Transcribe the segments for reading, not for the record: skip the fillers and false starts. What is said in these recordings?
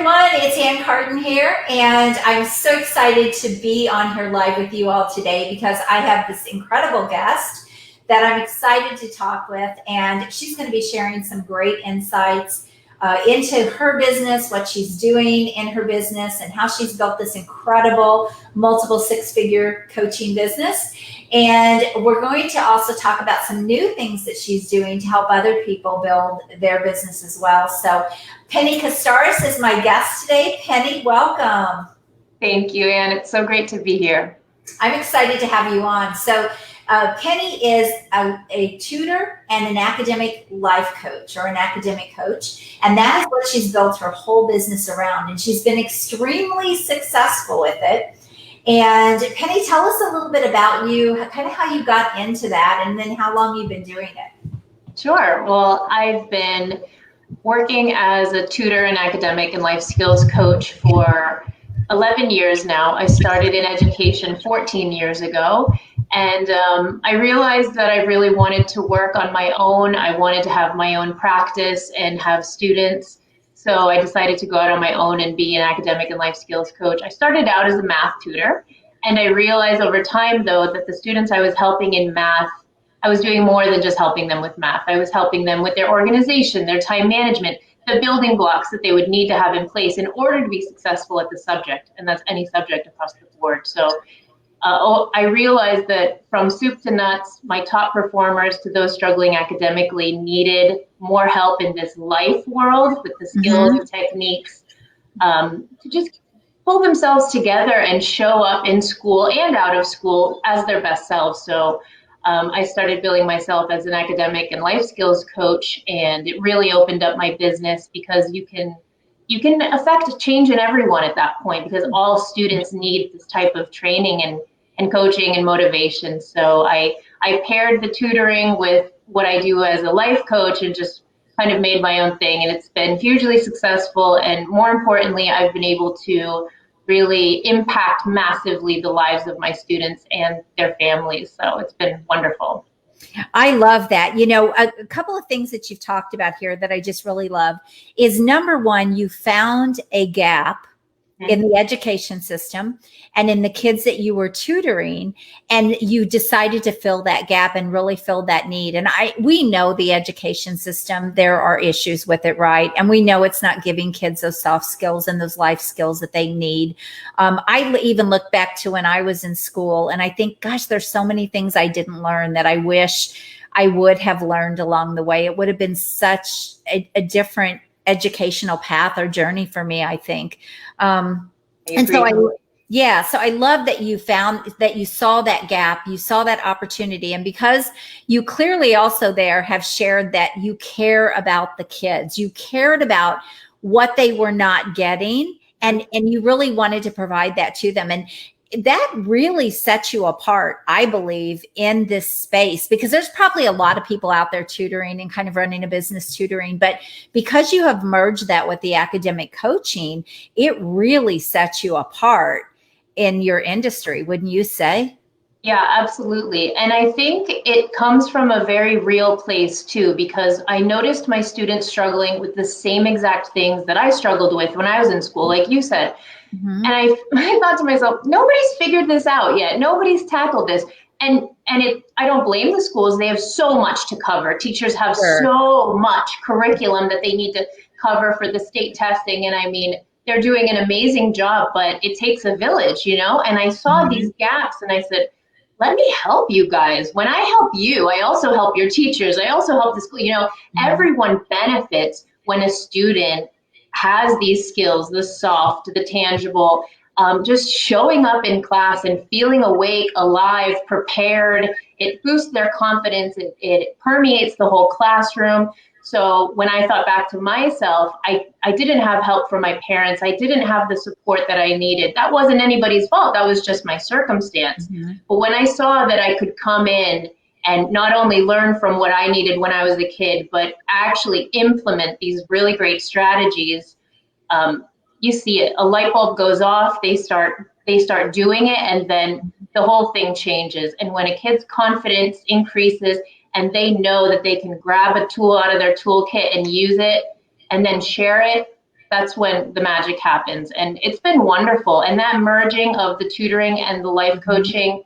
everyone, it's Carden here, and I'm so excited to be on here live with you all today because I have this incredible guest that I'm excited to talk with, and she's going to be sharing some great insights into her business, what she's doing in her business, and how she's built this incredible multiple six-figure coaching business. And we're going to also talk about some new things that she's doing to help other people build their business as well. So Penny Kostaras is my guest today. Penny, welcome. Thank you, Anne. It's so great to be here. I'm excited to have you on. So Penny is a tutor and an academic life coach or an academic coach. And that is what she's built her whole business around. And she's been extremely successful with it. And Penny, tell us a little bit about you, kind of how you got into that, and then how long you've been doing it. Sure. Well, I've been working as a tutor and academic and life skills coach for 11 years now. I started in education 14 years ago, and I realized that I really wanted to work on my own. I wanted to have my own practice and have students. So I decided to go out on my own and be an academic and life skills coach. I started out as a math tutor, and I realized over time, though, that the students I was helping in math, I was doing more than just helping them with math. I was helping them with their organization, their time management, the building blocks that they would need to have in place in order to be successful at the subject, and that's any subject across the board. So I realized that from soup to nuts, my top performers to those struggling academically needed more help in this life world with the skills and techniques to just pull themselves together and show up in school and out of school as their best selves. So I started billing myself as an academic and life skills coach, and it really opened up my business because you can affect a change in everyone at that point, because all students need this type of training and coaching and motivation. So I paired the tutoring with what I do as a life coach and just kind of made my own thing. And it's been hugely successful. And more importantly, I've been able to really impact massively the lives of my students and their families. So it's been wonderful. I love that. You know, a couple of things that you've talked about here that I just really love is, number one, you found a gap in the education system and in the kids that you were tutoring, and you decided to fill that gap and really fill that need. And we know the education system, there are issues with it, right? And we know it's not giving kids those soft skills and those life skills that they need. I even look back to when I was in school, and I think, gosh, there's so many things I didn't learn that I wish I would have learned along the way. It would have been such a different educational path or journey for me, I think. And so I love that you found that, you saw that gap, you saw that opportunity. And because you clearly also there have shared that you care about the kids, you cared about what they were not getting, and you really wanted to provide that to them. And that really sets you apart, I believe, in this space, because there's probably a lot of people out there tutoring and kind of running a business tutoring, but because you have merged that with the academic coaching, it really sets you apart in your industry, wouldn't you say? Yeah, absolutely. And I think it comes from a very real place too, because I noticed my students struggling with the same exact things that I struggled with when I was in school, like you said. And I thought to myself, nobody's figured this out yet. Nobody's tackled this. And I don't blame the schools. They have so much to cover. Teachers have so much curriculum that they need to cover for the state testing. And I mean, they're doing an amazing job, but it takes a village, you know? And I saw these gaps and I said, let me help you guys. When I help you, I also help your teachers. I also help the school. You know, everyone benefits when a student has these skills, the soft, the tangible, just showing up in class and feeling awake, alive, prepared. It boosts their confidence. It permeates the whole classroom. So when I thought back to myself, I didn't have help from my parents. I didn't have the support that I needed. That wasn't anybody's fault. That was just my circumstance. But when I saw that I could come in and not only learn from what I needed when I was a kid, but actually implement these really great strategies, you see it. A light bulb goes off, they start doing it, and then the whole thing changes. And when a kid's confidence increases and they know that they can grab a tool out of their toolkit and use it and then share it, that's when the magic happens. And it's been wonderful. And that merging of the tutoring and the life coaching,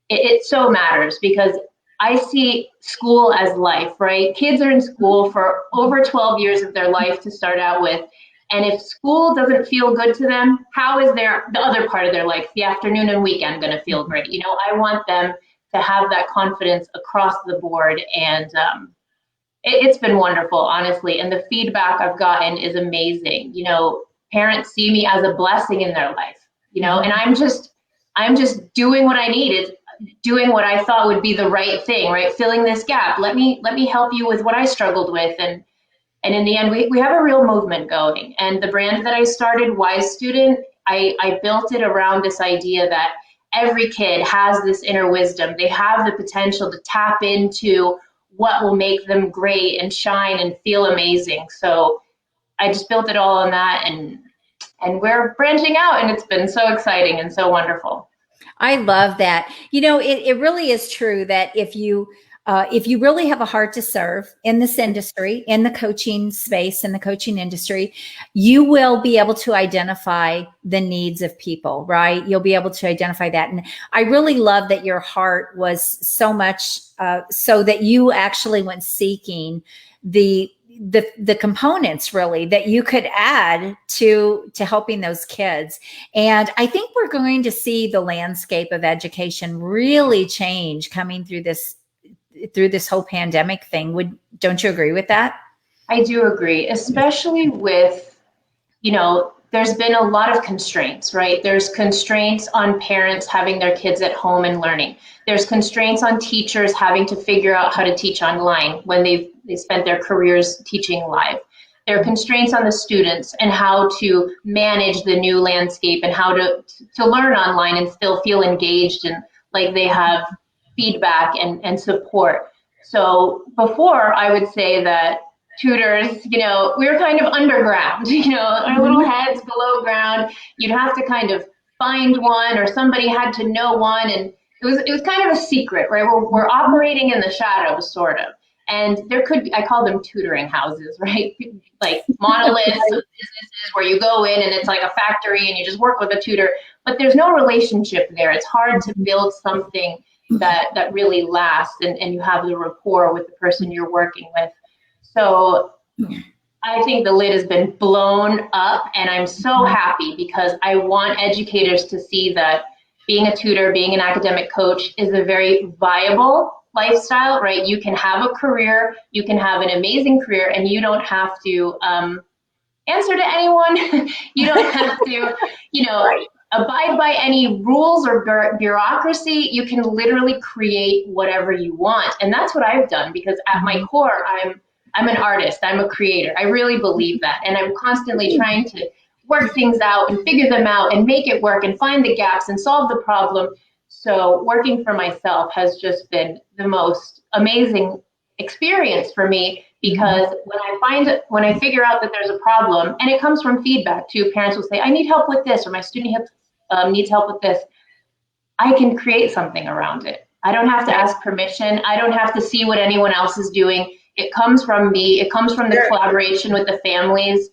it so matters, because I see school as life, right? Kids are in school for over 12 years of their life to start out with. And if school doesn't feel good to them, how is the other part of their life, the afternoon and weekend, going to feel great? You know, I want them to have that confidence across the board. And it's been wonderful, honestly. And the feedback I've gotten is amazing. You know, parents see me as a blessing in their life, you know, and I'm just doing what I need. It's doing what I thought would be the right thing, right? Filling this gap. Let me help you with what I struggled with. And in the end, we have a real movement going. And the brand that I started, Wise Student, I built it around this idea that every kid has this inner wisdom. They have the potential to tap into what will make them great and shine and feel amazing. So I just built it all on that, and we're branching out, and it's been so exciting and so wonderful. I love that. You know, it really is true that if you really have a heart to serve in this industry, in the coaching space, in the coaching industry, you will be able to identify the needs of people, right? You'll be able to identify that. And I really love that your heart was so much so that you actually went seeking the components, really, that you could add to helping those kids. And I think we're going to see the landscape of education really change coming through this whole pandemic thing. Don't you agree with that? I do agree, especially with, you know, there's been a lot of constraints, right? There's constraints on parents having their kids at home and learning. There's constraints on teachers having to figure out how to teach online when they spent their careers teaching live. There are constraints on the students and how to manage the new landscape and how to learn online and still feel engaged and like they have feedback and support. So before, I would say that tutors, you know, we were kind of underground, you know, our little heads below ground. You'd have to kind of find one, or somebody had to know one, and it was kind of a secret, right? We're operating in the shadows, sort of. And there could be, I call them tutoring houses, right? Like monoliths of businesses where you go in and it's like a factory and you just work with a tutor, but there's no relationship there. It's hard to build something that really lasts, and you have the rapport with the person you're working with. So I think the lid has been blown up, and I'm so happy, because I want educators to see that being a tutor, being an academic coach is a very viable lifestyle, right? You can have a career, you can have an amazing career, and you don't have to answer to anyone. You don't have to, you know, abide by any rules or bureaucracy. You can literally create whatever you want. And that's what I've done, because at my core, I'm an artist, I'm a creator. I really believe that. And I'm constantly trying to work things out and figure them out and make it work and find the gaps and solve the problem. So working for myself has just been the most amazing experience for me, because when I figure out that there's a problem, and it comes from feedback too, parents will say, I need help with this, or my student needs help with this, I can create something around it. I don't have to ask permission. I don't have to see what anyone else is doing. It comes from me. It comes from the collaboration with the families,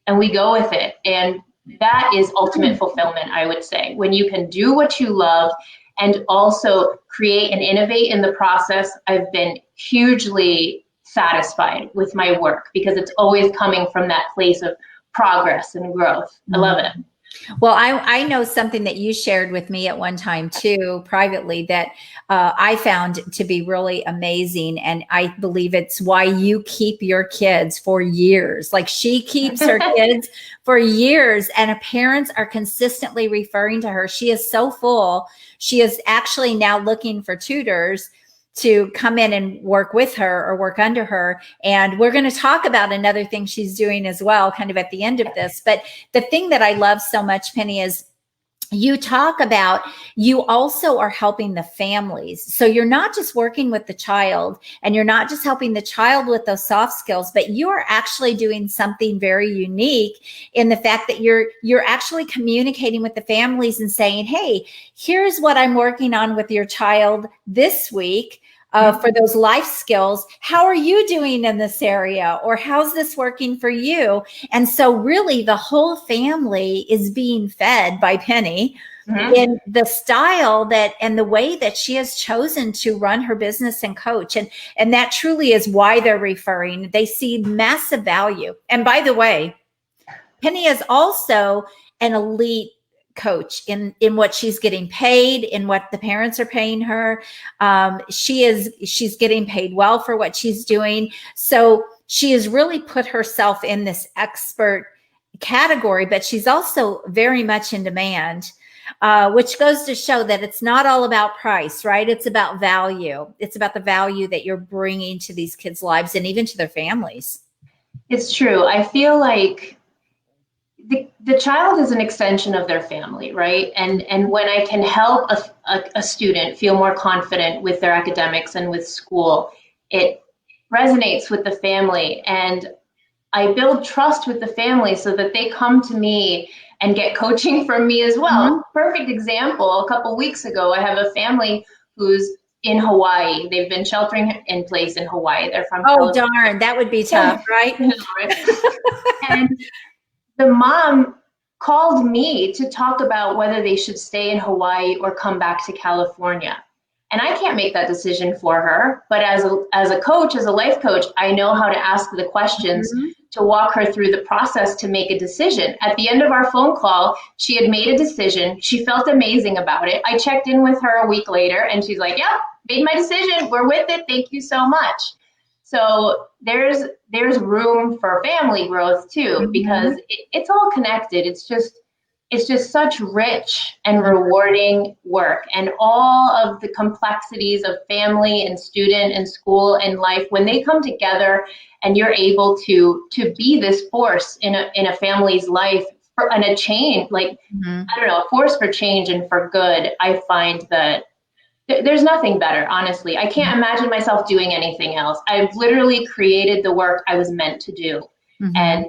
and we go with it. And that is ultimate fulfillment, I would say, when you can do what you love and also create and innovate in the process. I've been hugely satisfied with my work, because it's always coming from that place of progress and growth. I love it. Well, I know something that you shared with me at one time too, privately, that I found to be really amazing. And I believe it's why you keep your kids for years. Like, she keeps her kids for years, and parents are consistently referring to her. She is so full. She is actually now looking for tutors to come in and work with her or work under her. And we're going to talk about another thing she's doing as well, kind of at the end of this. But the thing that I love so much, Penny, is you talk about, you also are helping the families. So you're not just working with the child, and you're not just helping the child with those soft skills, but you're actually doing something very unique in the fact that you're actually communicating with the families and saying, hey, here's what I'm working on with your child this week. for those life skills. How are you doing in this area? Or how's this working for you? And so really the whole family is being fed by Penny in the style that and the way that she has chosen to run her business and coach. And that truly is why they're referring. They see massive value. And by the way, Penny is also an elite coach in what she's getting paid, in what the parents are paying her. She's getting paid well for what she's doing. So she has really put herself in this expert category, but she's also very much in demand, which goes to show that it's not all about price, right? It's about value. It's about the value that you're bringing to these kids' lives and even to their families. It's true. I feel like the child is an extension of their family, right? And when I can help a student feel more confident with their academics and with school, it resonates with the family. And I build trust with the family so that they come to me and get coaching from me as well. Perfect example, a couple weeks ago, I have a family who's in Hawaii. They've been sheltering in place in Hawaii. They're from California. Darn, that would be tough, right? And the mom called me to talk about whether they should stay in Hawaii or come back to California. And I can't make that decision for her, but as a coach, as a life coach, I know how to ask the questions to walk her through the process to make a decision. At the end of our phone call, she had made a decision. She felt amazing about it. I checked in with her a week later and she's like, yeah, made my decision. We're with it. Thank you so much. So there's room for family growth too, because it's all connected. It's just such rich and rewarding work, and all of the complexities of family and student and school and life, when they come together and you're able to be this force in a family's life and a change, like, I don't know, a force for change and for good. I find that there's nothing better, honestly. I can't imagine myself doing anything else. I've literally created the work I was meant to do. And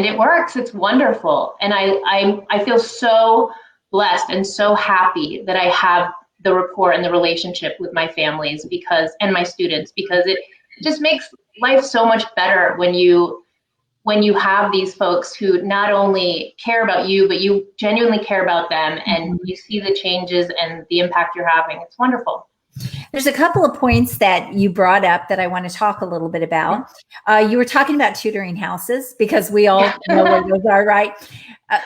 it works. It's wonderful. And I feel so blessed and so happy that I have the rapport and the relationship with my families and my students, because it just makes life so much better when you have these folks who not only care about you, but you genuinely care about them, and you see the changes and the impact you're having. It's wonderful. There's a couple of points that you brought up that I want to talk a little bit about. You were talking about tutoring houses, because we all know where those are, right?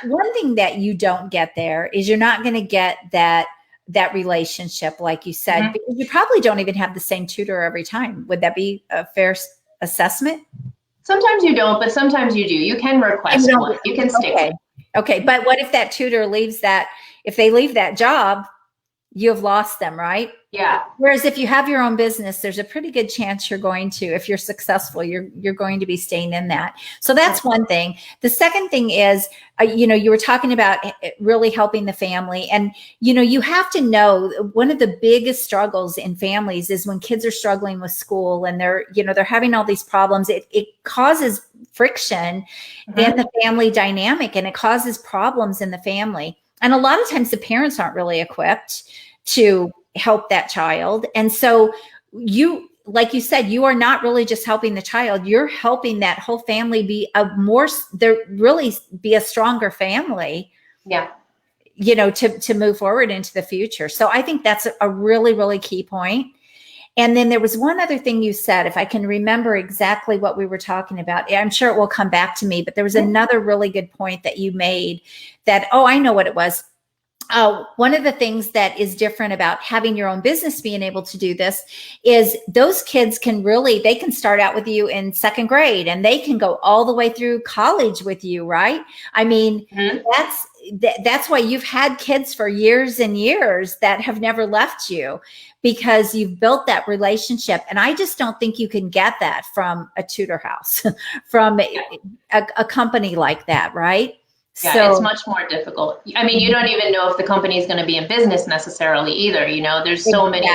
One thing that you don't get there is you're not going to get that relationship, like you said, because you probably don't even have the same tutor every time. Would that be a fair assessment? Sometimes you don't, but sometimes you do. You can request one. You can stick with it. Okay. But what if that tutor if they leave that job, you have lost them, right? Yeah. Whereas if you have your own business, there's a pretty good chance you're going to, if you're successful, you're going to be staying in that. So that's one thing. The second thing is, you were talking about really helping the family. And, you have to know one of the biggest struggles in families is when kids are struggling with school and they're having all these problems. It causes friction in the family dynamic, and it causes problems in the family. And a lot of times the parents aren't really equipped to help that child. And so like you said, you are not really just helping the child, you're helping that whole family be a stronger family. Yeah. To move forward into the future. So I think that's a really, really key point. And then there was one other thing you said, if I can remember exactly what we were talking about. I'm sure it will come back to me, but there was another really good point that you made that, I know what it was. One of the things that is different about having your own business, being able to do this, is those kids they can start out with you in second grade and they can go all the way through college with you, right? I mean, that's why you've had kids for years and years that have never left you, because you've built that relationship. And I just don't think you can get that from a tutor house, from a company like that, right? Yeah, so it's much more difficult. I mean, you don't even know if the company is going to be in business necessarily either. There's so many,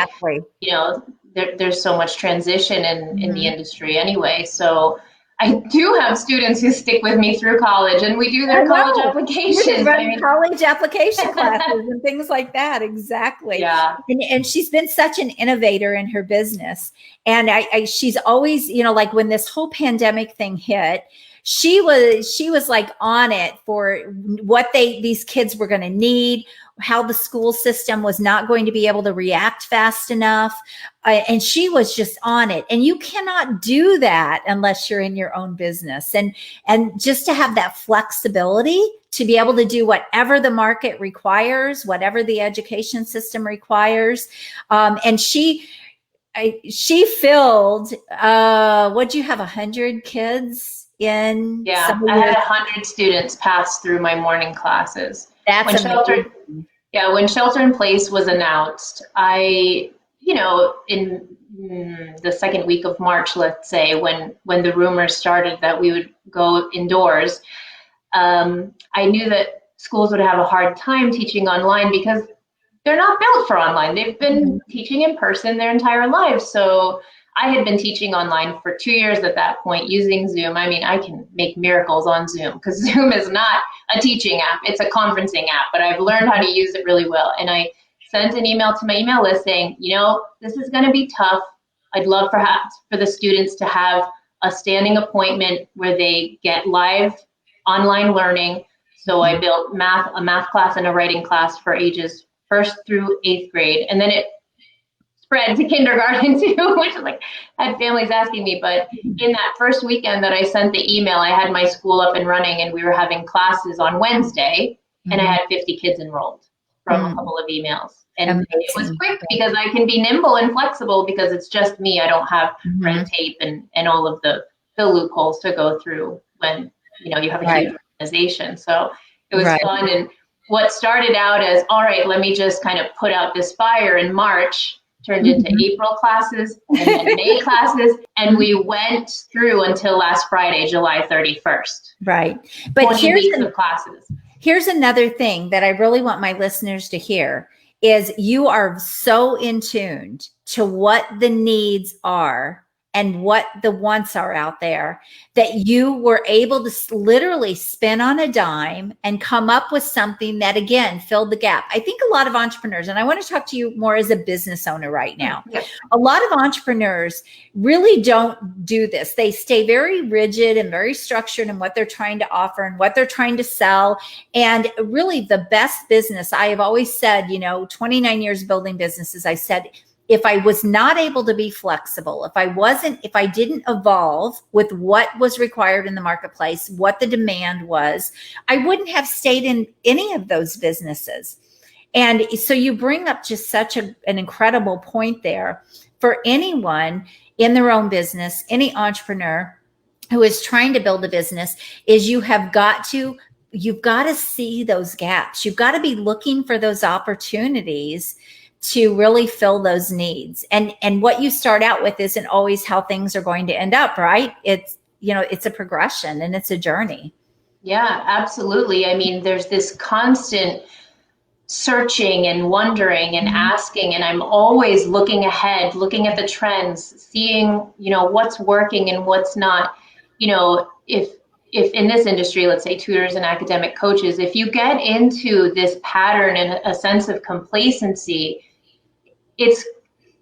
there's so much transition in the industry anyway. So I do have students who stick with me through college, and we do their college applications. You can run college application classes and things like that. Exactly. Yeah. And she's been such an innovator in her business. And she's always, like when this whole pandemic thing hit, she was like on it for what these kids were going to need, how the school system was not going to be able to react fast enough. And she was just on it. And you cannot do that unless you're in your own business. And just to have that flexibility to be able to do whatever the market requires, whatever the education system requires. And she filled, what'd you have, 100 kids in? Yeah, I had 100 students pass through my morning classes. That's amazing. When shelter in place was announced, in the second week of March, let's say, when the rumors started that we would go indoors, I knew that schools would have a hard time teaching online because they're not built for online. They've been teaching in person their entire lives. So I had been teaching online for 2 years at that point using Zoom. I mean, I can make miracles on Zoom because Zoom is not a teaching app. It's a conferencing app, but I've learned how to use it really well. And I sent an email to my email list saying, this is going to be tough. I'd love perhaps for the students to have a standing appointment where they get live online learning. So I built a math class and a writing class for ages 1st through 8th grade. And then it spread to kindergarten too, which is like, I had families asking me, but in that first weekend that I sent the email, I had my school up and running and we were having classes on Wednesday and I had 50 kids enrolled from a couple of emails. And it was quick because I can be nimble and flexible because it's just me. I don't have red tape and all of the loopholes to go through when, you have a huge organization. So it was fun. And what started out as, all right, let me just kind of put out this fire in March, turned into April classes and then May classes. And we went through until last Friday, July 31st. Right. But here's another thing that I really want my listeners to hear is you are so in tune to what the needs are and what the wants are out there that you were able to literally spin on a dime and come up with something that, again, filled the gap. I think a lot of entrepreneurs, and I want to talk to you more as a business owner right now. A lot of entrepreneurs really don't do this. They stay very rigid and very structured in what they're trying to offer and what they're trying to sell. And really the best business, I have always said, 29 years building businesses, I said, if I was not able to be flexible, if I didn't evolve with what was required in the marketplace, what the demand was, I wouldn't have stayed in any of those businesses. And so you bring up just such an incredible point there for anyone in their own business, any entrepreneur who is trying to build a business, is you've got to see those gaps. You've got to be looking for those opportunities to really fill those needs. And what you start out with isn't always how things are going to end up, right? It's a progression and it's a journey. Yeah, absolutely. I mean, there's this constant searching and wondering and asking, and I'm always looking ahead, looking at the trends, seeing, what's working and what's not. If in this industry, let's say tutors and academic coaches, if you get into this pattern and a sense of complacency,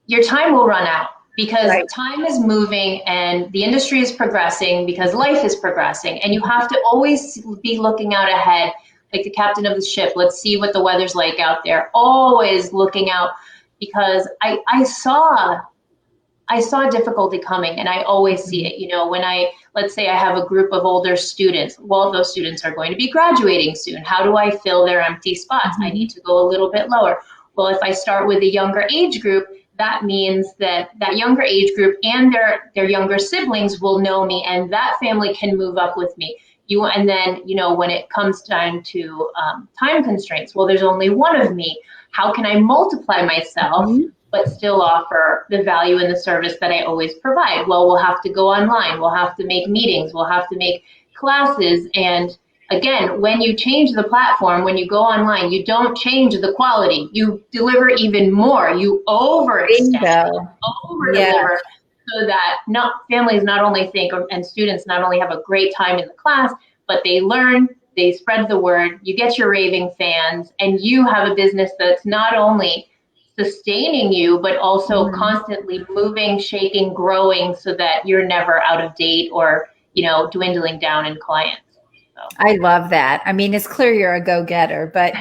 your time will run out because time is moving and the industry is progressing because life is progressing. And you have to always be looking out ahead, like the captain of the ship. Let's see what the weather's like out there. Always looking out because I saw difficulty coming and I always see it. Let's say I have a group of older students. Well, those students are going to be graduating soon. How do I fill their empty spots? I need to go a little bit lower. Well, if I start with a younger age group, that means that younger age group and their younger siblings will know me and that family can move up with me. And then, when it comes time to time constraints, well, there's only one of me. How can I multiply myself, but still offer the value and the service that I always provide? Well, we'll have to go online. We'll have to make meetings. We'll have to make classes. And again, when you change the platform, when you go online, you don't change the quality. You deliver even more. You overextend, over-deliver. so that families not only think, and students not only have a great time in the class, but they learn, they spread the word, you get your raving fans, and you have a business that's not only sustaining you, but also constantly moving, shaking, growing, so that you're never out of date or, dwindling down in clients. I love that. I mean, it's clear you're a go-getter, but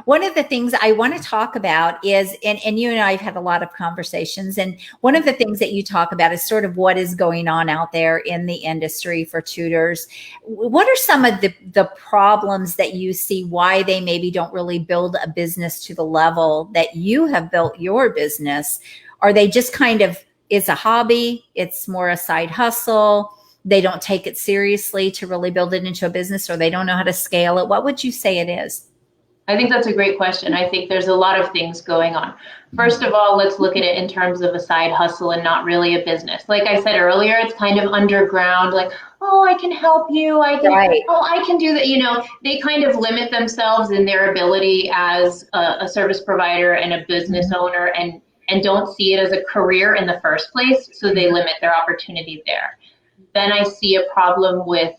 one of the things I want to talk about is, and you and I have had a lot of conversations, and one of the things that you talk about is sort of what is going on out there in the industry for tutors. What are some of the problems that you see why they maybe don't really build a business to the level that you have built your business? Are they just kind of, it's a hobby, it's more a side hustle, they don't take it seriously to really build it into a business, or they don't know how to scale it? What would you say it is? I think that's a great question. I think there's a lot of things going on. First of all, let's look at it in terms of a side hustle and not really a business. Like I said earlier, it's kind of underground, like, oh, I can help you. I can do that. They kind of limit themselves in their ability as a service provider and a business owner, and don't see it as a career in the first place. So they limit their opportunity there. Then I see a problem with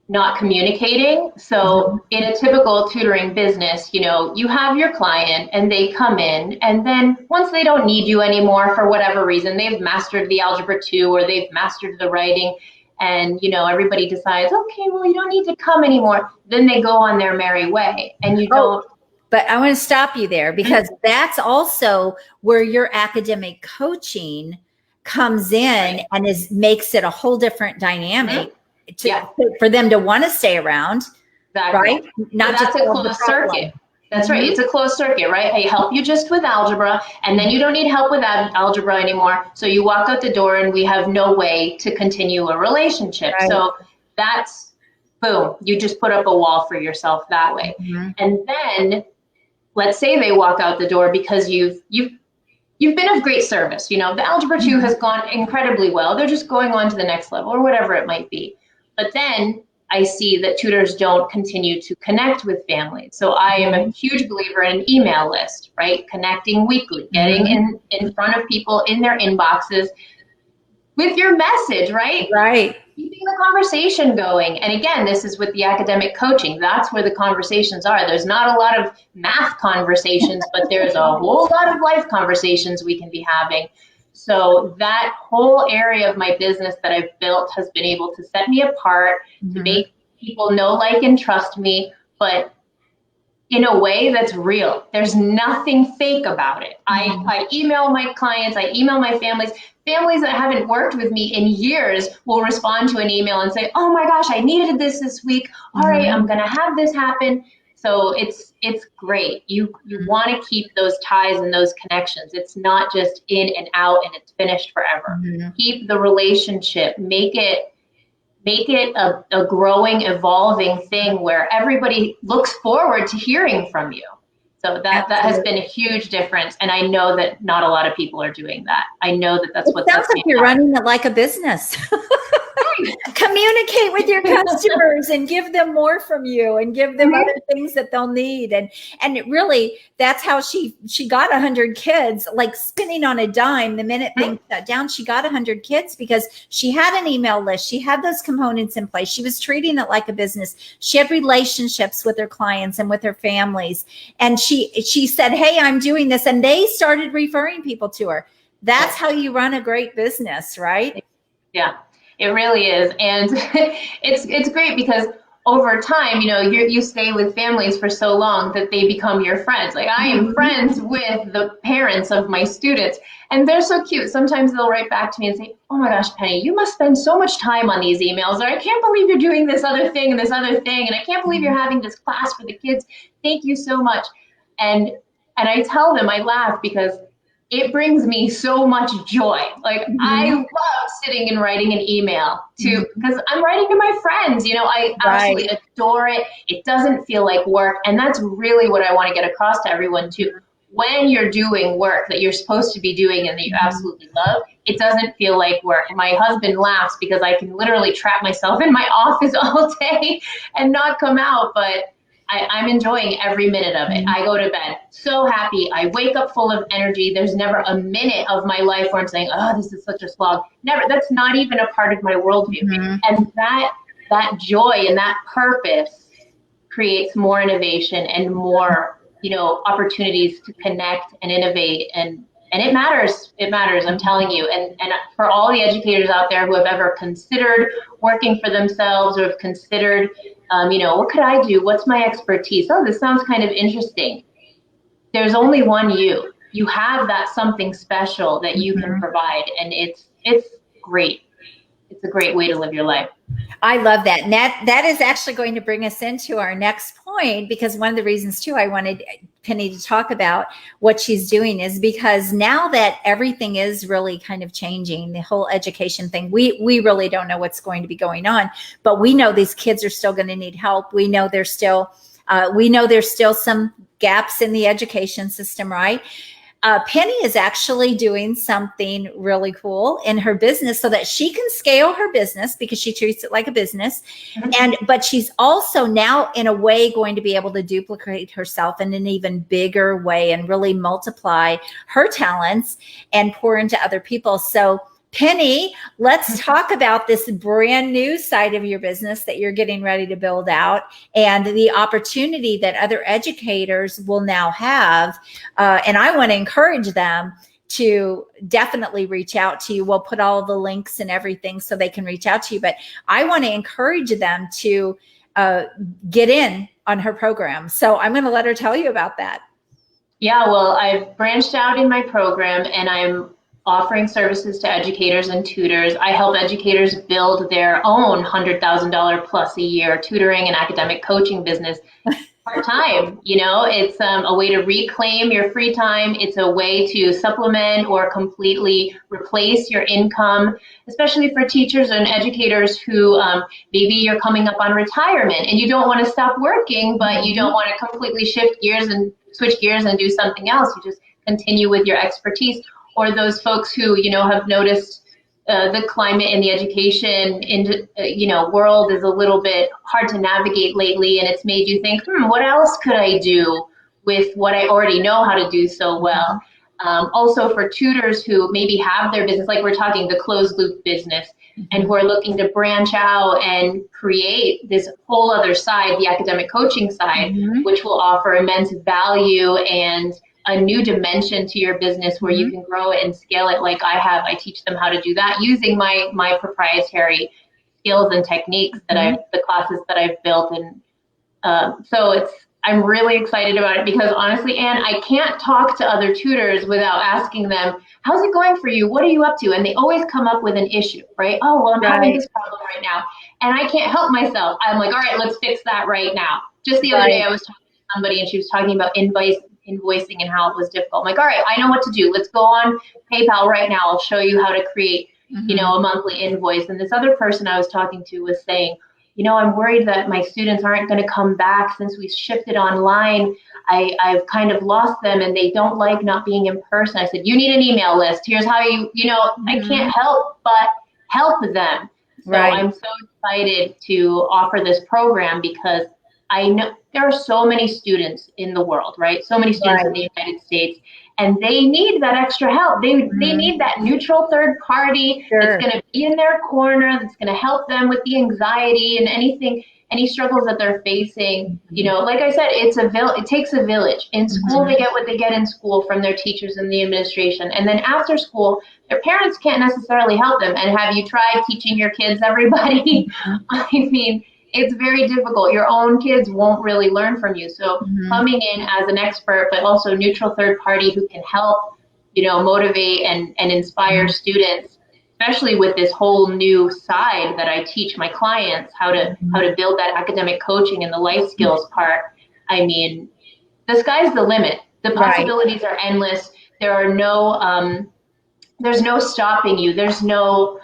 not communicating. So in a typical tutoring business, you have your client and they come in, and then once they don't need you anymore for whatever reason, they've mastered the Algebra 2 or they've mastered the writing, and everybody decides, okay, well, you don't need to come anymore. Then they go on their merry way, and you don't. But I want to stop you there, because that's also where your academic coaching comes in and makes it a whole different dynamic for them to want to stay around. Exactly. Right? Not that's a closed circuit. That's right. It's a closed circuit, right? I help you just with algebra, and then you don't need help with algebra anymore. So you walk out the door and we have no way to continue a relationship. Right. So that's, boom, you just put up a wall for yourself that way. And then let's say they walk out the door because you've been of great service. The Algebra 2 has gone incredibly well. They're just going on to the next level or whatever it might be. But then I see that tutors don't continue to connect with families. So I am a huge believer in an email list, right? Connecting weekly, getting in front of people in their inboxes with your message, right? Right. Keeping the conversation going. And again, this is with the academic coaching. That's where the conversations are. There's not a lot of math conversations, but there's a whole lot of life conversations we can be having. So that whole area of my business that I've built has been able to set me apart, to make people know, like, and trust me, but in a way that's real. There's nothing fake about it. I email my clients, I email my families. Families that haven't worked with me in years will respond to an email and say, oh my gosh, I needed this week. All right, I'm going to have this happen. So it's great. You want to keep those ties and those connections. It's not just in and out and it's finished forever. Keep the relationship. Make it a growing, evolving thing where everybody looks forward to hearing from you. So that has been a huge difference. And I know that not a lot of people are doing that. I know that that's what sounds like you're running it like a business. Communicate with your customers and give them more from you and give them other things that they'll need. And it really, that's how she got 100 kids, like spinning on a dime. The minute things shut down, she got 100 kids because she had an email list. She had those components in place. She was treating it like a business. She had relationships with her clients and with her families. And she said, hey, I'm doing this. And they started referring people to her. That's how you run a great business, right? Yeah. It really is. And it's great because over time, you stay with families for so long that they become your friends. Like, I am friends with the parents of my students, and they're so cute. Sometimes they'll write back to me and say, oh my gosh, Penny, you must spend so much time on these emails, or I can't believe you're doing this other thing and this other thing, and I can't believe you're having this class for the kids. Thank you so much. And I tell them, I laugh because it brings me so much joy. Like, I love sitting and writing an email because I'm writing to my friends. I absolutely adore it. It doesn't feel like work. And that's really what I want to get across to everyone too. When you're doing work that you're supposed to be doing and that you absolutely love, it doesn't feel like work. My husband laughs because I can literally trap myself in my office all day and not come out. But I'm enjoying every minute of it. I go to bed so happy. I wake up full of energy. There's never a minute of my life where I'm saying, oh, this is such a slog. Never. That's not even a part of my worldview. And that joy and that purpose creates more innovation and more, opportunities to connect and innovate. And it matters. It matters. I'm telling you. And for all the educators out there who have ever considered working for themselves or have considered, what could I do? What's my expertise? Oh, this sounds kind of interesting. There's only one you. You have that something special that you can provide. And it's great. It's a great way to live your life. I love that. And that is actually going to bring us into our next point, because one of the reasons too I wanted Penny to talk about what she's doing is because now that everything is really kind of changing, the whole education thing, we really don't know what's going to be going on, but we know these kids are still going to need help. We know there's still some gaps in the education system, right? Penny is actually doing something really cool in her business so that she can scale her business, because she treats it like a business. But she's also now in a way going to be able to duplicate herself in an even bigger way and really multiply her talents and pour into other people. So Penny, let's talk about this brand new side of your business that you're getting ready to build out and the opportunity that other educators will now have. And I want to encourage them to definitely reach out to you. We'll put all the links and everything so they can reach out to you. But I want to encourage them to get in on her program. So I'm going to let her tell you about that. Yeah, well, I've branched out in my program and I'm offering services to educators and tutors. I help educators build their own $100,000 plus a year tutoring and academic coaching business part-time. It's a way to reclaim your free time. It's a way to supplement or completely replace your income, especially for teachers and educators who maybe you're coming up on retirement and you don't want to stop working, but you don't want to completely switch gears and do something else. You just continue with your expertise. Or those folks who, have noticed the climate in the education world is a little bit hard to navigate lately, and it's made you think, what else could I do with what I already know how to do so well? Also for tutors who maybe have their business, like we're talking the closed loop business, and who are looking to branch out and create this whole other side, the academic coaching side, which will offer immense value and a new dimension to your business where you can grow it and scale it like I have. I teach them how to do that using my proprietary skills and techniques that the classes that I've built. And so I'm really excited about it because honestly, Anne, I can't talk to other tutors without asking them, how's it going for you? What are you up to? And they always come up with an issue, right? Oh, well, I'm having this problem right now. And I can't help myself. I'm like, all right, let's fix that right now. Just the other day, I was talking to somebody and she was talking about invoicing and how it was difficult. I'm like, all right, I know what to do. Let's go on PayPal right now. I'll show you how to create, a monthly invoice. And this other person I was talking to was saying, I'm worried that my students aren't going to come back since we shifted online. I've kind of lost them and they don't like not being in person. I said, you need an email list. Here's how I can't help but help them. So I'm so excited to offer this program because I know there are so many students in the world, right? So many students in the United States, and they need that extra help. They need that neutral third party that's going to be in their corner, that's going to help them with the anxiety and any struggles that they're facing. Like I said, it takes a village. In school, they get what they get in school from their teachers and the administration. And then after school, their parents can't necessarily help them. And have you tried teaching your kids everybody? I mean, it's very difficult. Your own kids won't really learn from you. So coming in as an expert, but also neutral third party who can help, motivate and inspire students, especially with this whole new side that I teach my clients, how to build that academic coaching and the life skills part. I mean, the sky's the limit. The possibilities are endless. There are there's no stopping you. There's no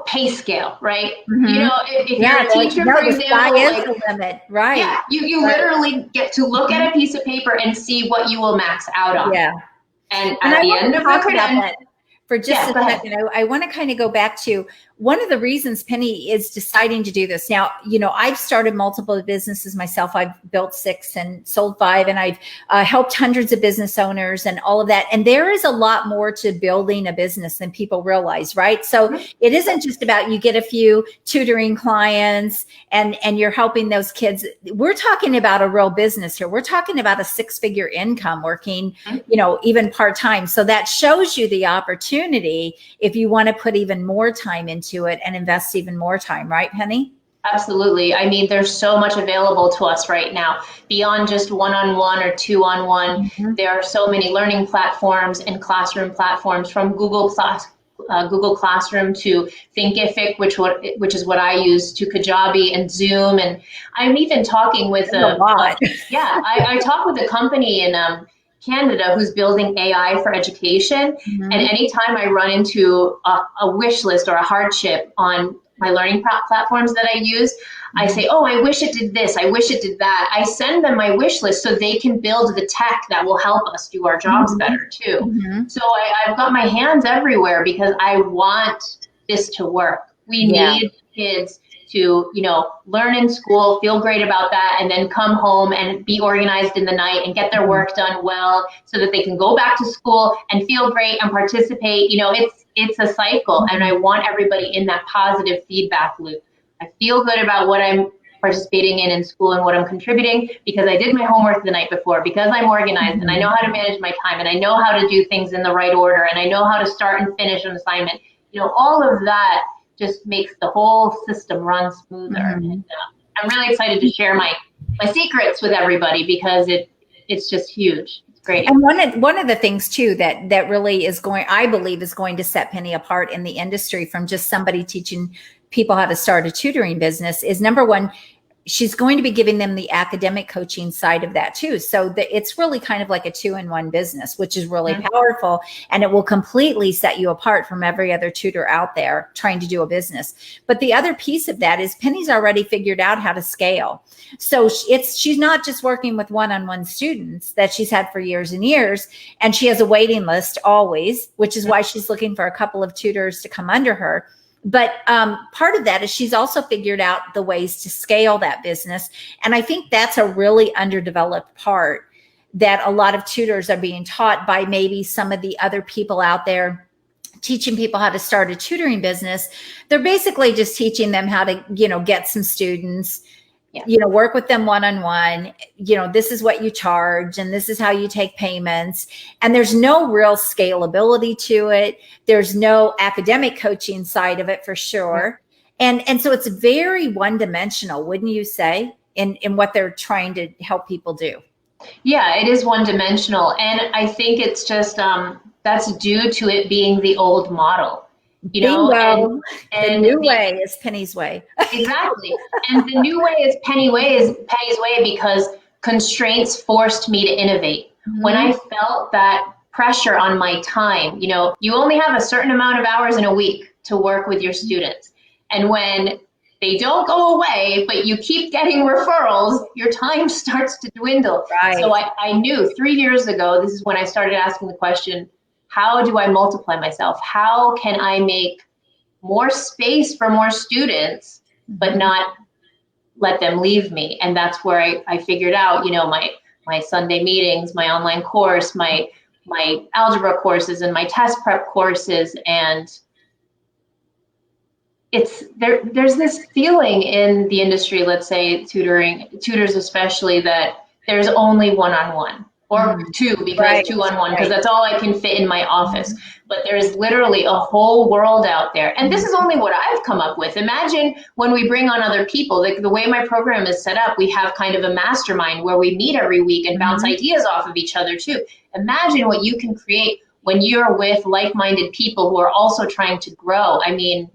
pay scale, right? If you're a teacher, for example, the sky is the limit, right? Yeah, you literally get to look at a piece of paper and see what you will max out on. Yeah. And at the end of the credential, for just a second, I want to kind of go back to one of the reasons Penny is deciding to do this now, I've started multiple businesses myself. I've built 6 and sold 5, and I've helped hundreds of business owners and all of that. And there is a lot more to building a business than people realize, right? So it isn't just about you get a few tutoring clients and you're helping those kids. We're talking about a real business here. We're talking about a 6-figure income working, even part-time. So that shows you the opportunity if you want to put even more time into it and invest even more time, right, Penny? Absolutely. I mean, there's so much available to us right now beyond just one-on-one or two-on-one. There are so many learning platforms and classroom platforms, from Google Classroom to Thinkific, which is what I use, to Kajabi and Zoom. And I'm even talking with I talk with a company in Canada who's building AI for education. And anytime I run into a wish list or a hardship on my learning platforms that I use, I say, oh, I wish it did this. I wish it did that. I send them my wish list so they can build the tech that will help us do our jobs better too. So I've got my hands everywhere because I want this to work. We need kids to, learn in school, feel great about that, and then come home and be organized in the night and get their work done well so that they can go back to school and feel great and participate. It's a cycle, and I want everybody in that positive feedback loop. I feel good about what I'm participating in school and what I'm contributing because I did my homework the night before, because I'm organized and I know how to manage my time, and I know how to do things in the right order, and I know how to start and finish an assignment. All of that just makes the whole system run smoother. And I'm really excited to share my secrets with everybody because it's just huge. It's great. And one of the things too that really is I believe is going to set Penny apart in the industry from just somebody teaching people how to start a tutoring business is, number one, she's going to be giving them the academic coaching side of that too. So it's really kind of like a 2-in-1 business, which is really powerful. And it will completely set you apart from every other tutor out there trying to do a business. But the other piece of that is Penny's already figured out how to scale. So she's not just working with one-on-one students that she's had for years and years. And she has a waiting list always, which is why she's looking for a couple of tutors to come under her. But part of that is she's also figured out the ways to scale that business. And I think that's a really underdeveloped part that a lot of tutors are being taught by maybe some of the other people out there teaching people how to start a tutoring business. They're basically just teaching them how to, get some students, work with them one-on-one, this is what you charge and this is how you take payments. And there's no real scalability to it. There's no academic coaching side of it for sure. And so it's very one-dimensional, wouldn't you say, in what they're trying to help people do? Yeah, it is one-dimensional. And I think it's just, that's due to it being the old model. And the new way is Penny's way. Exactly. And the new way is Penny's way because constraints forced me to innovate. When I felt that pressure on my time, you only have a certain amount of hours in a week to work with your students. And when they don't go away, but you keep getting referrals, your time starts to dwindle. Right. So I knew 3 years ago, this is when I started asking the question, how do I multiply myself? How can I make more space for more students, but not let them leave me? And that's where I figured out, my Sunday meetings, my online course, my algebra courses and my test prep courses. And there's this feeling in the industry, let's say tutors especially, that there's only one-on-one. Or two, because 2-on-1, because that's all I can fit in my office. But there's literally a whole world out there. And this is only what I've come up with. Imagine when we bring on other people, like the way my program is set up, we have kind of a mastermind where we meet every week and bounce ideas off of each other too. Imagine what you can create when you're with like-minded people who are also trying to grow. I mean,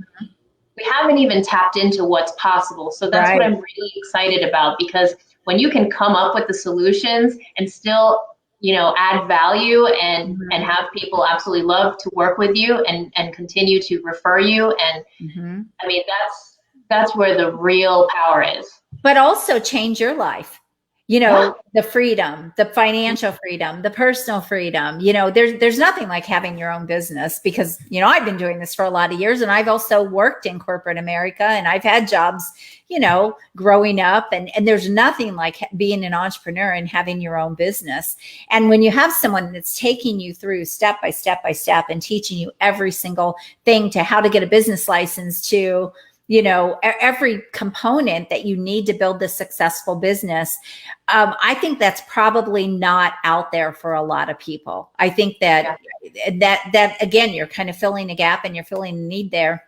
we haven't even tapped into what's possible. So that's what I'm really excited about, because when you can come up with the solutions and still, add value and have people absolutely love to work with you and continue to refer you. And I mean, that's where the real power is. But also change your life. the freedom, the financial freedom, the personal freedom. There's nothing like having your own business, because, I've been doing this for a lot of years, and I've also worked in corporate America, and I've had jobs, growing up, and there's nothing like being an entrepreneur and having your own business. And when you have someone that's taking you through step by step by step and teaching you every single thing, to how to get a business license, to every component that you need to build this successful business. I think that's probably not out there for a lot of people. I think that again, you're kind of filling a gap, and you're filling a need there.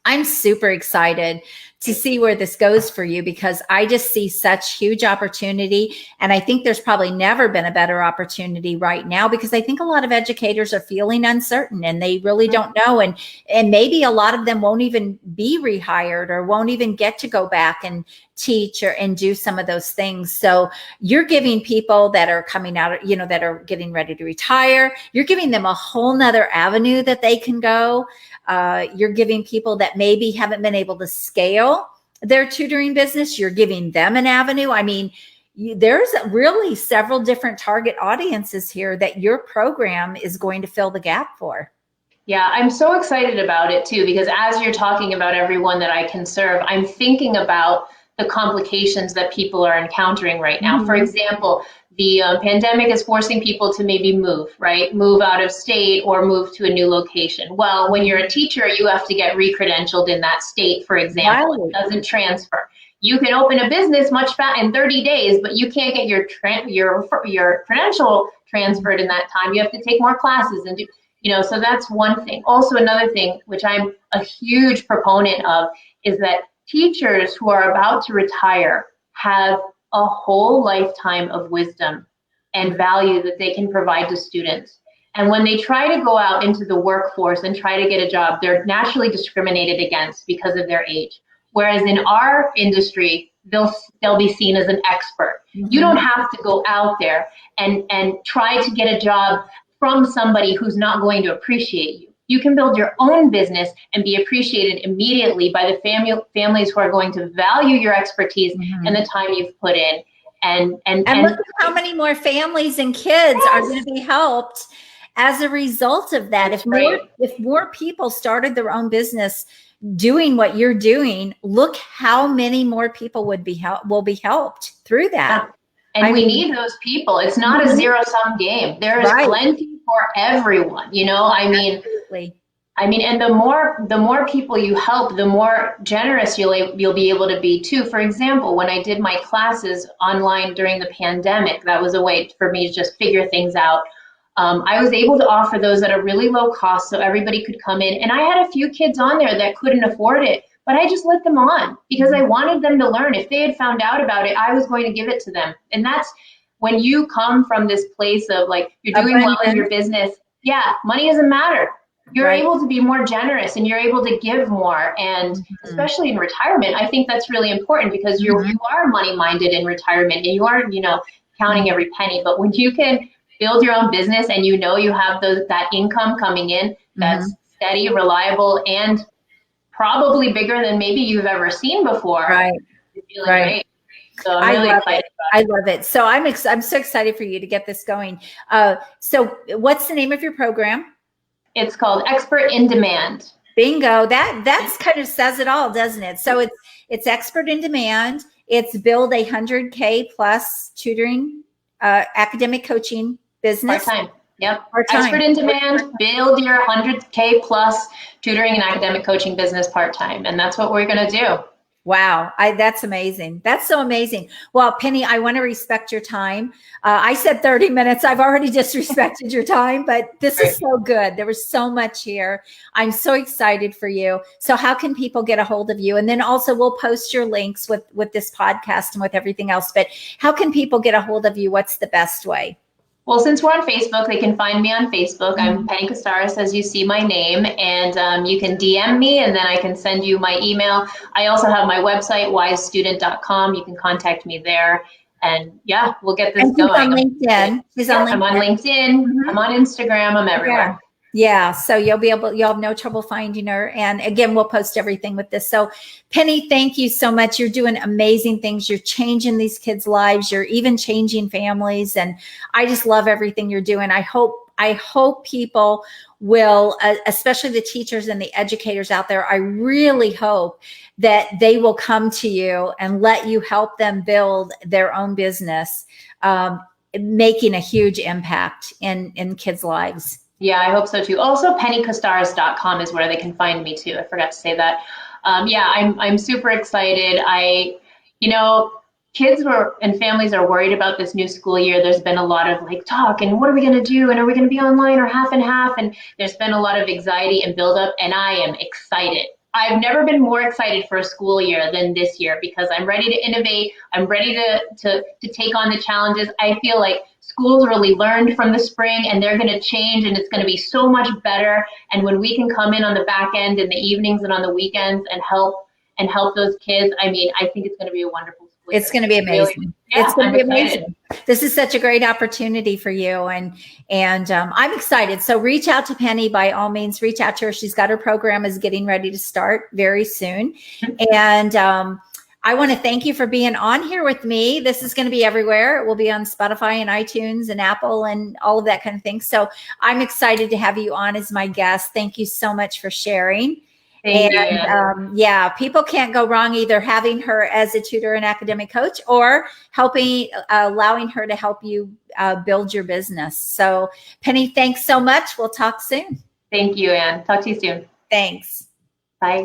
I'm super excited to see where this goes for you, because I just see such huge opportunity. And I think there's probably never been a better opportunity right now, because I think a lot of educators are feeling uncertain, and they really don't know. And maybe a lot of them won't even be rehired, or won't even get to go back and teach and do some of those things. So you're giving people that are coming out, that are getting ready to retire, you're giving them a whole nother avenue that they can go. You're giving people that maybe haven't been able to scale their tutoring business, you're giving them an avenue. I mean, there's really several different target audiences here that your program is going to fill the gap for. Yeah, I'm so excited about it too, because as you're talking about everyone that I can serve, I'm thinking about the complications that people are encountering right now. Mm-hmm. For example, the pandemic is forcing people to maybe move, right? Move out of state or move to a new location. Well, when you're a teacher, you have to get re-credentialed in that state, for example. Right. It doesn't transfer. You can open a business much faster in 30 days, but you can't get your credential transferred in that time. You have to take more classes and do, so that's one thing. Also, another thing, which I'm a huge proponent of, is that teachers who are about to retire have a whole lifetime of wisdom and value that they can provide to students. And when they try to go out into the workforce and try to get a job, they're naturally discriminated against because of their age. Whereas in our industry, they'll be seen as an expert. Mm-hmm. You don't have to go out there and try to get a job from somebody who's not going to appreciate you. You can build your own business and be appreciated immediately by the families who are going to value your expertise mm-hmm. and the time you've put in. And look at how many more families and kids are going to be helped as a result of that. If more people started their own business doing what you're doing, look how many more people will be helped through that. Yeah. And we need those people. It's not a zero-sum game. There's plenty for everyone. Absolutely. And the more people you help, the more generous you'll be able to be too. For example, when I did my classes online during the pandemic, that was a way for me to just figure things out. I was able to offer those at a really low cost, so everybody could come in. And I had a few kids on there that couldn't afford it, but I just let them on because I wanted them to learn. If they had found out about it, I was going to give it to them. And that's when you come from this place of like, you're doing well in your business. Yeah, money doesn't matter. You're able to be more generous and you're able to give more. And especially in retirement, I think that's really important because you are money-minded in retirement and you aren't, counting every penny. But when you can build your own business and you have that income coming in that's steady, reliable, and probably bigger than maybe you've ever seen before. Right. You're feeling great. So I'm really excited about it. I love it. So I'm so excited for you to get this going. So what's the name of your program? It's called Expert in Demand. Bingo. That's kind of says it all, doesn't it? So it's Expert in Demand. It's build 100K plus tutoring, academic coaching business. Part-time. Yep. Part-time. Expert in Demand, build your 100K plus tutoring and academic coaching business part-time. And that's what we're going to do. Wow. That's amazing. That's so amazing. Well, Penny, I want to respect your time. I said 30 minutes. I've already disrespected your time, but this is so good. There was so much here. I'm so excited for you. So how can people get a hold of you? And then also we'll post your links with this podcast and with everything else, but how can people get a hold of you? What's the best way? Well, since we're on Facebook, they can find me on Facebook. I'm Penny Kostaras, as you see my name, and you can DM me, and then I can send you my email. I also have my website, wisestudent.com. You can contact me there, and yeah, we'll get this going. On LinkedIn. I'm on LinkedIn. I'm on Instagram. I'm everywhere. Yeah, so you'll have no trouble finding her. And again, we'll post everything with this. So Penny, thank you so much. You're doing amazing things. You're changing these kids' lives. You're even changing families. And I just love everything you're doing. I hope people will, especially the teachers and the educators out there, I really hope that they will come to you and let you help them build their own business, making a huge impact in kids' lives. Yeah, I hope so too. Also, pennykostaras.com is where they can find me too. I forgot to say that. Yeah, I'm super excited. Kids and families are worried about this new school year. There's been a lot of talk and what are we going to do? And are we going to be online or half and half? And there's been a lot of anxiety and buildup, and I am excited. I've never been more excited for a school year than this year because I'm ready to innovate. I'm ready to take on the challenges. I feel like schools really learned from the spring and they're going to change and it's going to be so much better. And when we can come in on the back end in the evenings and on the weekends and help those kids, I think it's going to be a wonderful school year. It's going to be amazing. Really, it's going to be amazing. This is such a great opportunity for you. And I'm excited. So reach out to Penny, by all means, reach out to her. She's got her program is getting ready to start very soon. And I want to thank you for being on here with me. This is going to be everywhere. It will be on Spotify and iTunes and Apple and all of that kind of thing. So I'm excited to have you on as my guest. Thank you so much for sharing. Thank you. Yeah, people can't go wrong either having her as a tutor and academic coach or allowing her to help you build your business. So Penny, thanks so much. We'll talk soon. Thank you, Anne. Talk to you soon. Thanks. Bye.